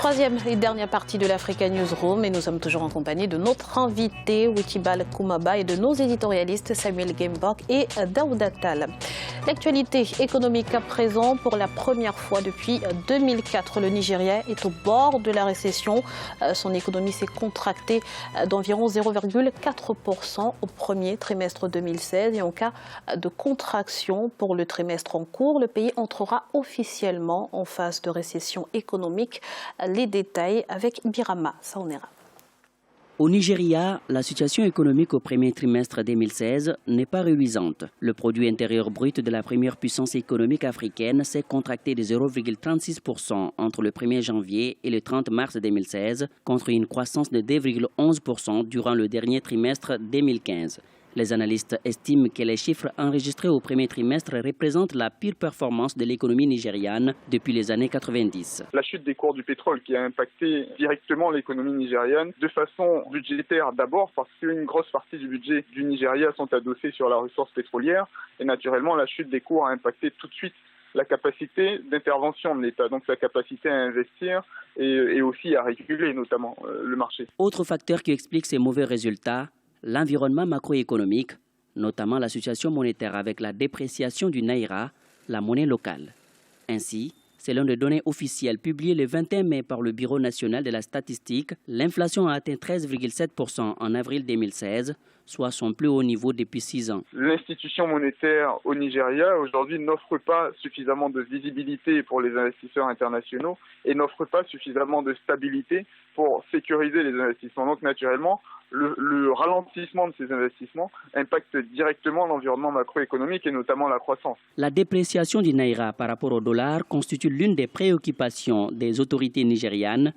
Troisième et dernière partie de l'Africa Newsroom et nous sommes toujours en compagnie de notre invité Wikibal Koumaba et de nos éditorialistes Samuel Gembok et Daouda Tall. L'actualité économique à présent, pour la première fois depuis 2004, le Nigeria est au bord de la récession. Son économie s'est contractée d'environ 0,4% au premier trimestre 2016 et en cas de contraction pour le trimestre en cours, le pays entrera officiellement en phase de récession économique. Les détails avec Birama Saonera. Au Nigeria, la situation économique au premier trimestre 2016 n'est pas reluisante. Le produit intérieur brut de la première puissance économique africaine s'est contracté de 0,36% entre le 1er janvier et le 30 mars 2016, contre une croissance de 2,11% durant le dernier trimestre 2015. Les analystes estiment que les chiffres enregistrés au premier trimestre représentent la pire performance de l'économie nigériane depuis les années 90. La chute des cours du pétrole qui a impacté directement l'économie nigériane de façon budgétaire d'abord parce qu'une grosse partie du budget du Nigeria sont adossés sur la ressource pétrolière et naturellement la chute des cours a impacté tout de suite la capacité d'intervention de l'État, donc sa capacité à investir et aussi à réguler notamment le marché. Autre facteur qui explique ces mauvais résultats, l'environnement macroéconomique, notamment la situation monétaire avec la dépréciation du naira, la monnaie locale. Ainsi, selon les données officielles publiées le 21 mai par le Bureau national de la statistique, l'inflation a atteint 13,7% en avril 2016, soit son plus haut niveau depuis 6 ans. L'institution monétaire au Nigeria aujourd'hui n'offre pas suffisamment de visibilité pour les investisseurs internationaux et n'offre pas suffisamment de stabilité pour sécuriser les investissements. Donc naturellement, le ralentissement de ces investissements impacte directement l'environnement macroéconomique et notamment la croissance. La dépréciation du naira par rapport au dollar constitue l'une des préoccupations des autorités nigérianes.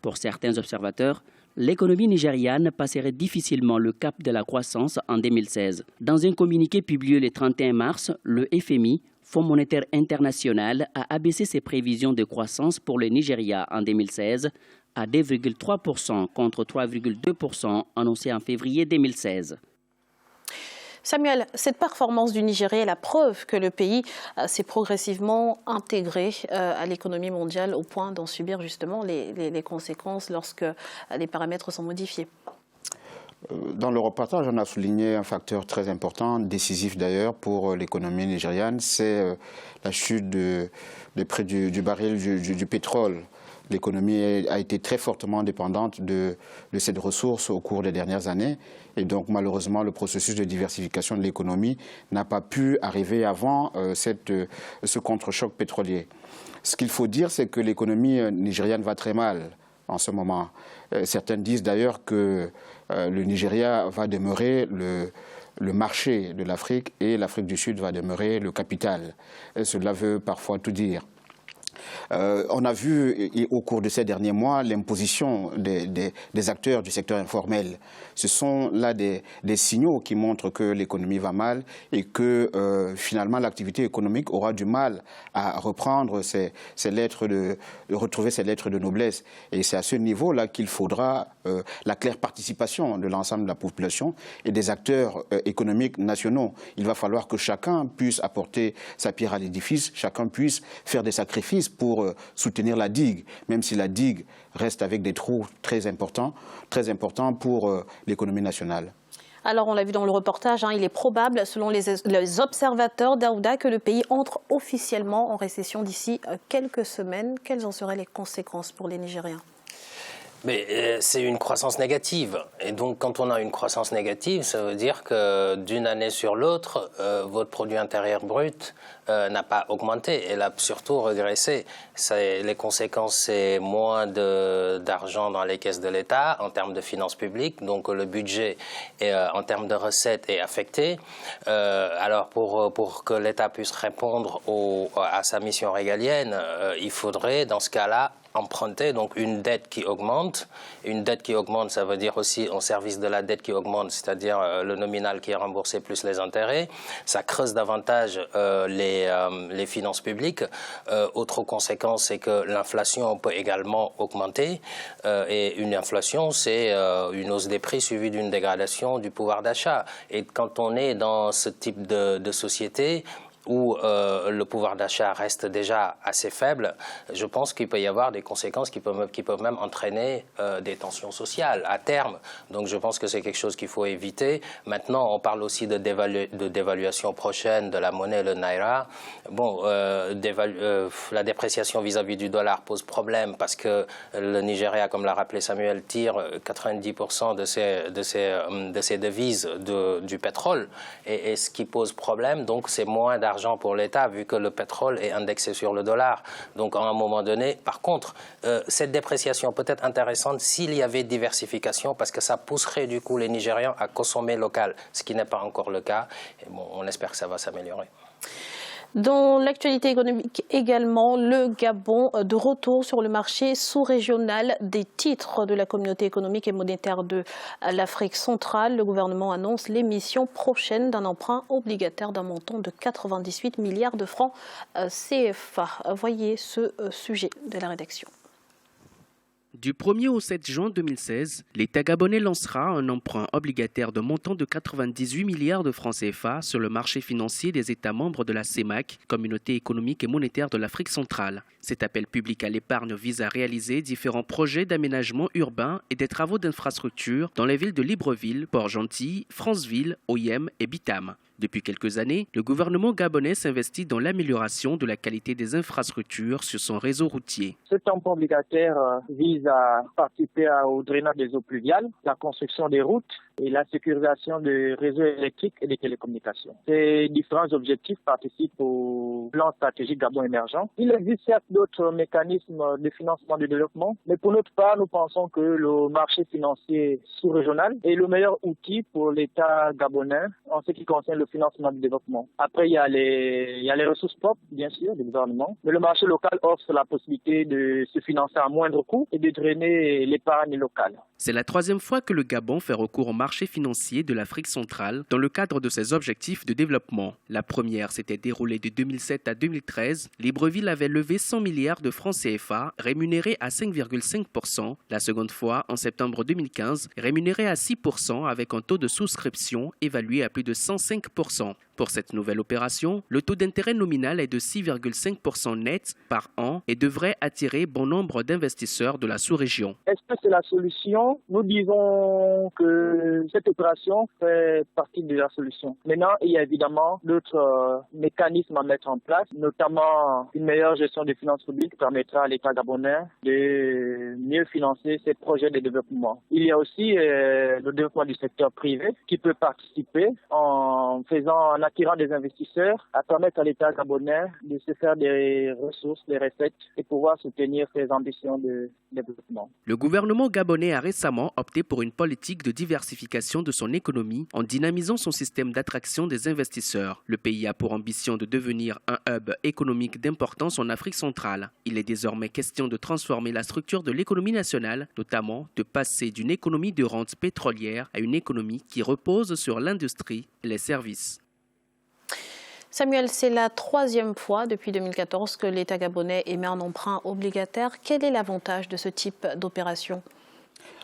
Pour certains observateurs, l'économie nigériane passerait difficilement le cap de la croissance en 2016. Dans un communiqué publié le 31 mars, le FMI, Fonds monétaire international, a abaissé ses prévisions de croissance pour le Nigeria en 2016 à 2,3% contre 3,2% annoncé en février 2016. Samuel, cette performance du Nigeria est la preuve que le pays s'est progressivement intégré à l'économie mondiale au point d'en subir justement les conséquences lorsque les paramètres sont modifiés. Dans le reportage, on a souligné un facteur très important, décisif d'ailleurs pour l'économie nigériane, c'est la chute des prix du baril du pétrole. L'économie a été très fortement dépendante de cette ressource au cours des dernières années. Et donc, malheureusement, le processus de diversification de l'économie n'a pas pu arriver avant ce contre-choc pétrolier. Ce qu'il faut dire, c'est que l'économie nigériane va très mal en ce moment. Certains disent d'ailleurs que le Nigeria va demeurer le marché de l'Afrique et l'Afrique du Sud va demeurer le capital. Et cela veut parfois tout dire. On a vu au cours de ces derniers mois l'imposition des acteurs du secteur informel. Ce sont là des signaux qui montrent que l'économie va mal et que finalement l'activité économique aura du mal à reprendre retrouver ses lettres de noblesse. Et c'est à ce niveau-là qu'il faudra la claire participation de l'ensemble de la population et des acteurs économiques nationaux. Il va falloir que chacun puisse apporter sa pierre à l'édifice, chacun puisse faire des sacrifices pour soutenir la digue, même si la digue reste avec des trous très importants pour l'économie nationale. Alors, on l'a vu dans le reportage, il est probable, selon les observateurs d'Aouda, que le pays entre officiellement en récession d'ici quelques semaines. Quelles en seraient les conséquences pour les Nigériens ? Mais c'est une croissance négative. Et donc, quand on a une croissance négative, ça veut dire que d'une année sur l'autre, votre produit intérieur brut n'a pas augmenté. Elle a surtout régressé. Les conséquences, c'est moins d'argent dans les caisses de l'État en termes de finances publiques. Donc, le budget, en termes de recettes, est affecté. Alors, pour que l'État puisse répondre à sa mission régalienne, il faudrait, dans ce cas-là, emprunter, donc une dette qui augmente. Une dette qui augmente, ça veut dire aussi en service de la dette qui augmente, c'est-à-dire le nominal qui est remboursé plus les intérêts. Ça creuse davantage les finances publiques. Autre conséquence, c'est que l'inflation peut également augmenter. Et une inflation, c'est une hausse des prix suivie d'une dégradation du pouvoir d'achat. Et quand on est dans ce type de société, où le pouvoir d'achat reste déjà assez faible, je pense qu'il peut y avoir des conséquences qui peuvent même entraîner des tensions sociales à terme. Donc je pense que c'est quelque chose qu'il faut éviter. Maintenant, on parle aussi de dévaluation prochaine de la monnaie, le naira. Bon, la dépréciation vis-à-vis du dollar pose problème parce que le Nigeria, comme l'a rappelé Samuel, tire 90% de ses devises du pétrole. Et ce qui pose problème, donc, c'est moins d'argent pour l'État vu que le pétrole est indexé sur le dollar. Donc, à un moment donné, par contre, cette dépréciation peut être intéressante s'il y avait diversification parce que ça pousserait du coup les Nigérians à consommer local, ce qui n'est pas encore le cas. Et bon, on espère que ça va s'améliorer. Dans l'actualité économique également, le Gabon de retour sur le marché sous-régional des titres de la communauté économique et monétaire de l'Afrique centrale. Le gouvernement annonce l'émission prochaine d'un emprunt obligataire d'un montant de 98 milliards de francs CFA. Voyez ce sujet de la rédaction. Du 1er au 7 juin 2016, l'État gabonais lancera un emprunt obligataire de montant de 98 milliards de francs CFA sur le marché financier des États membres de la CEMAC, Communauté économique et monétaire de l'Afrique centrale. Cet appel public à l'épargne vise à réaliser différents projets d'aménagement urbain et des travaux d'infrastructure dans les villes de Libreville, Port-Gentil, Franceville, Oyem et Bitam. Depuis quelques années, le gouvernement gabonais s'investit dans l'amélioration de la qualité des infrastructures sur son réseau routier. Cet emprunt obligataire vise à participer au drainage des eaux pluviales, la construction des routes et la sécurisation des réseaux électriques et des télécommunications. Ces différents objectifs participent au plan stratégique Gabon émergent. Il existe certes d'autres mécanismes de financement du développement, mais pour notre part, nous pensons que le marché financier sous-régional est le meilleur outil pour l'État gabonais en ce qui concerne le financement du développement. Après, il y a les ressources propres, bien sûr, du gouvernement, mais le marché local offre la possibilité de se financer à moindre coût et de drainer l'épargne locale. C'est la troisième fois que le Gabon fait recours au marché financier de l'Afrique centrale dans le cadre de ses objectifs de développement. La première s'était déroulée de 2007 à 2013. Libreville avait levé 100 milliards de francs CFA, rémunérés à 5,5%. La seconde fois, en septembre 2015, rémunérés à 6% avec un taux de souscription évalué à plus de 105%. Pour cette nouvelle opération, le taux d'intérêt nominal est de 6,5% net par an et devrait attirer bon nombre d'investisseurs de la sous-région. Est-ce que c'est la solution? Nous disons que cette opération fait partie de la solution. Maintenant, il y a évidemment d'autres mécanismes à mettre en place, notamment une meilleure gestion des finances publiques qui permettra à l'État gabonais de mieux financer ses projets de développement. Il y a aussi le développement du secteur privé qui peut participer en attirant des investisseurs, à permettre à l'État gabonais de se faire des ressources, des recettes et pouvoir soutenir ses ambitions de développement. Le gouvernement gabonais a récemment opté pour une politique de diversification de son économie en dynamisant son système d'attraction des investisseurs. Le pays a pour ambition de devenir un hub économique d'importance en Afrique centrale. Il est désormais question de transformer la structure de l'économie nationale, notamment de passer d'une économie de rente pétrolière à une économie qui repose sur l'industrie et les services. Samuel, c'est la troisième fois depuis 2014 que l'État gabonais émet un emprunt obligataire. Quel est l'avantage de ce type d'opération ?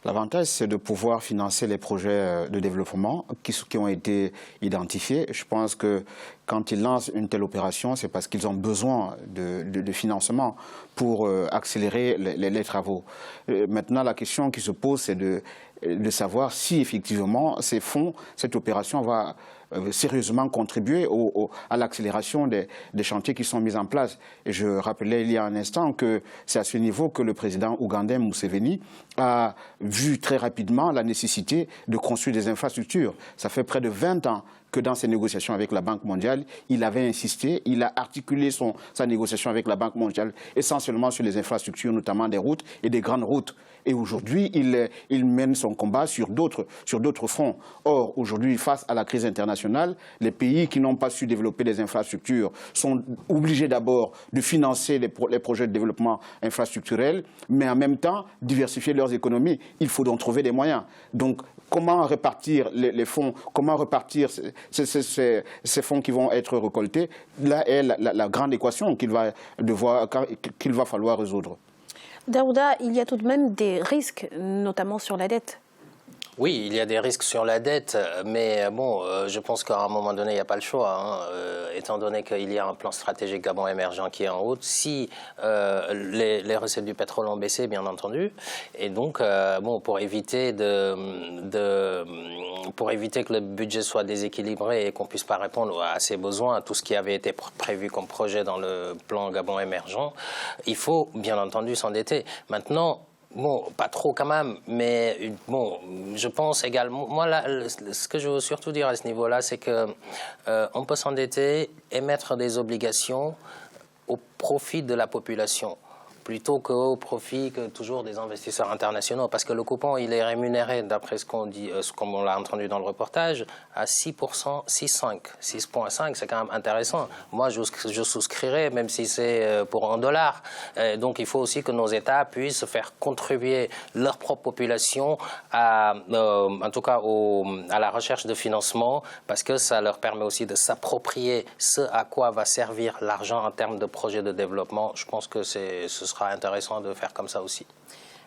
L'avantage, c'est de pouvoir financer les projets de développement qui ont été identifiés. Je pense que quand ils lancent une telle opération, c'est parce qu'ils ont besoin de financement pour accélérer les travaux. Maintenant, la question qui se pose, c'est de savoir si effectivement ces fonds, cette opération va sérieusement contribuer à l'accélération des chantiers qui sont mis en place. Et je rappelais il y a un instant que c'est à ce niveau que le président ougandais Museveni a vu très rapidement la nécessité de construire des infrastructures. Ça fait près de 20 ans que dans ses négociations avec la Banque mondiale, il avait insisté, il a articulé sa négociation avec la Banque mondiale essentiellement sur les infrastructures, notamment des routes et des grandes routes. Et aujourd'hui, il mène son combat sur d'autres fronts. Or, aujourd'hui, face à la crise internationale, les pays qui n'ont pas su développer des infrastructures sont obligés d'abord de financer les projets de développement infrastructurel, mais en même temps diversifier leurs économies. Il faut donc trouver des moyens. Donc, comment répartir les fonds, comment répartir ces fonds qui vont être récoltés, là est la grande équation qu'il va falloir résoudre. Daouda, il y a tout de même des risques, notamment sur la dette. Oui, il y a des risques sur la dette, mais bon, je pense qu'à un moment donné, il n'y a pas le choix. Étant donné qu'il y a un plan stratégique Gabon émergent qui est en route, si les recettes du pétrole ont baissé, bien entendu, et donc, bon, pour éviter que le budget soit déséquilibré et qu'on ne puisse pas répondre à ses besoins, à tout ce qui avait été prévu comme projet dans le plan Gabon émergent, il faut bien entendu s'endetter. Maintenant, bon, pas trop quand même, mais bon, je pense également, moi, là, ce que je veux surtout dire à ce niveau-là, c'est qu'on peut s'endetter, émettre des obligations au profit de la population, plutôt qu'au profit que toujours des investisseurs internationaux. Parce que le coupon, il est rémunéré, d'après ce qu'on dit, comme on l'a entendu dans le reportage, à 6%, 6,5, c'est quand même intéressant. Moi, je souscrirais, même si c'est pour $1. Donc, il faut aussi que nos États puissent faire contribuer leur propre population en tout cas à la recherche de financement, parce que ça leur permet aussi de s'approprier ce à quoi va servir l'argent en termes de projets de développement. Je pense que ce sera intéressant de faire comme ça aussi.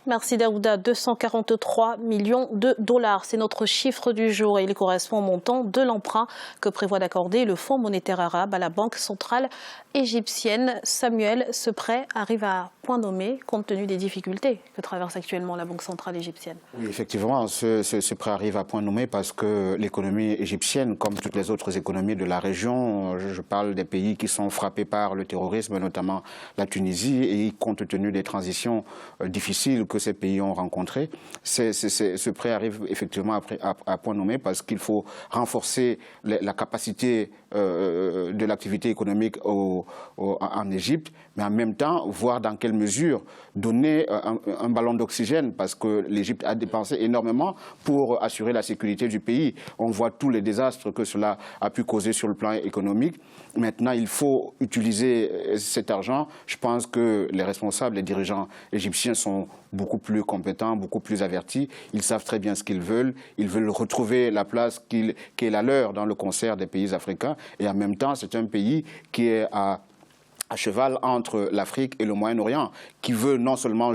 Merci Daouda, 243 millions de dollars. C'est notre chiffre du jour et il correspond au montant de l'emprunt que prévoit d'accorder le Fonds monétaire arabe à la Banque centrale égyptienne. Samuel, ce prêt arrive à point nommé compte tenu des difficultés que traverse actuellement la Banque centrale égyptienne. Oui, effectivement, ce prêt arrive à point nommé parce que l'économie égyptienne, comme toutes les autres économies de la région, je parle des pays qui sont frappés par le terrorisme, notamment la Tunisie, et compte tenu des transitions difficiles que ces pays ont rencontrées, ce prêt arrive effectivement à point nommé parce qu'il faut renforcer la capacité de l'activité économique en Égypte, mais en même temps voir dans quelle mesure donner un ballon d'oxygène parce que l'Égypte a dépensé énormément pour assurer la sécurité du pays. On voit tous les désastres que cela a pu causer sur le plan économique. Maintenant, il faut utiliser cet argent. Je pense que les responsables, les dirigeants égyptiens sont beaucoup plus compétents, beaucoup plus avertis. Ils savent très bien ce qu'ils veulent. Ils veulent retrouver la place qui est la leur dans le concert des pays africains. Et en même temps, c'est un pays qui est à cheval entre l'Afrique et le Moyen-Orient, qui veut non seulement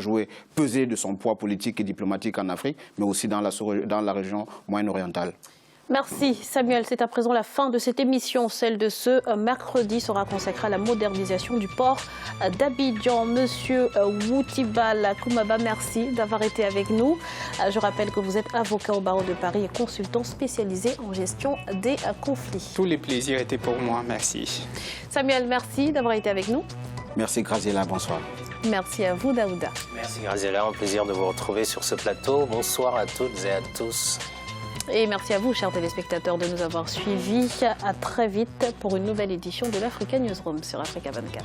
peser de son poids politique et diplomatique en Afrique, mais aussi dans la région moyen-orientale. Merci Samuel. C'est à présent la fin de cette émission. Celle de ce mercredi sera consacrée à la modernisation du port d'Abidjan. Monsieur Woutibal Koumaba, merci d'avoir été avec nous. Je rappelle que vous êtes avocat au barreau de Paris et consultant spécialisé en gestion des conflits. Tous les plaisirs étaient pour moi. Merci. Samuel, merci d'avoir été avec nous. Merci Graziella, bonsoir. Merci à vous Daouda. Merci Graziella, un plaisir de vous retrouver sur ce plateau. Bonsoir à toutes et à tous. Et merci à vous, chers téléspectateurs, de nous avoir suivis. À très vite pour une nouvelle édition de l'Africa Newsroom sur Africa 24.